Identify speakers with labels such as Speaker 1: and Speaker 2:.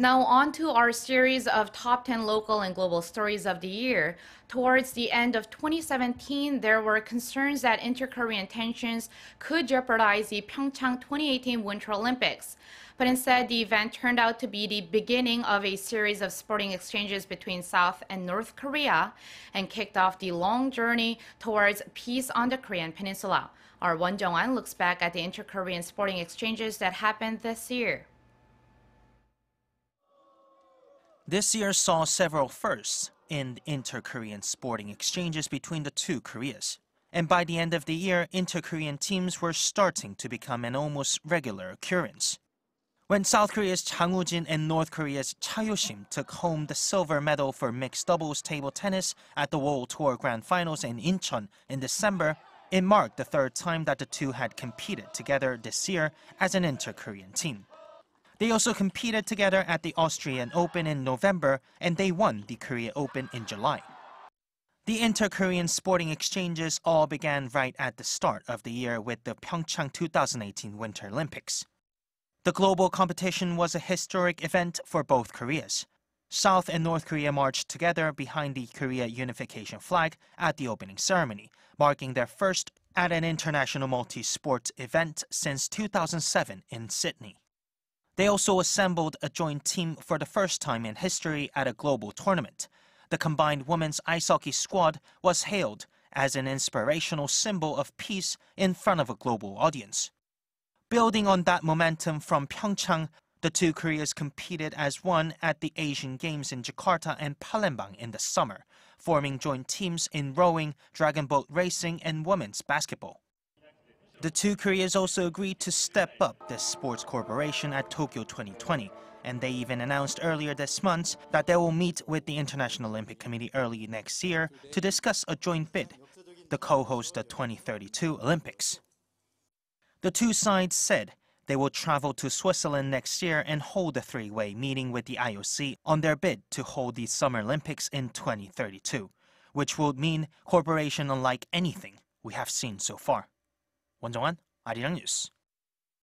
Speaker 1: Now on to our series of top 10 local and global stories of the year. Towards the end of 2017, there were concerns that inter-Korean tensions could jeopardize the PyeongChang 2018 Winter Olympics. But instead, the event turned out to be the beginning of a series of sporting exchanges between South and North Korea and kicked off the long journey towards peace on the Korean Peninsula. Our Won Jung-hwan looks back at the inter-Korean sporting exchanges that happened this year.
Speaker 2: This year saw several firsts in inter-Korean sporting exchanges between the two Koreas. And by the end of the year, inter-Korean teams were starting to become an almost regular occurrence. When South Korea's Jang and North Korea's Hyo-sim took home the silver medal for mixed doubles table tennis at the World Tour Grand Finals in Incheon in December, it marked the third time that the two had competed together this year as an inter-Korean team. They also competed together at the Austrian Open in November, and they won the Korea Open in July. The inter-Korean sporting exchanges all began right at the start of the year with the PyeongChang 2018 Winter Olympics. The global competition was a historic event for both Koreas. South and North Korea marched together behind the Korea unification flag at the opening ceremony, marking their first at an international multi-sport event since 2007 in Sydney. They also assembled a joint team for the first time in history at a global tournament. The combined women's ice hockey squad was hailed as an inspirational symbol of peace in front of a global audience. Building on that momentum from PyeongChang, the two Koreas competed as one at the Asian Games in Jakarta and Palembang in the summer, forming joint teams in rowing, dragon boat racing, and women's basketball. The two Koreas also agreed to step up this sports cooperation at Tokyo 2020, and they even announced earlier this month that they will meet with the International Olympic Committee early next year to discuss a joint bid to co-host the 2032 Olympics. The two sides said they will travel to Switzerland next year and hold a three-way meeting with the IOC on their bid to hold the Summer Olympics in 2032, which would mean cooperation unlike anything we have seen so far. Won Jung-hwan, Arirang News.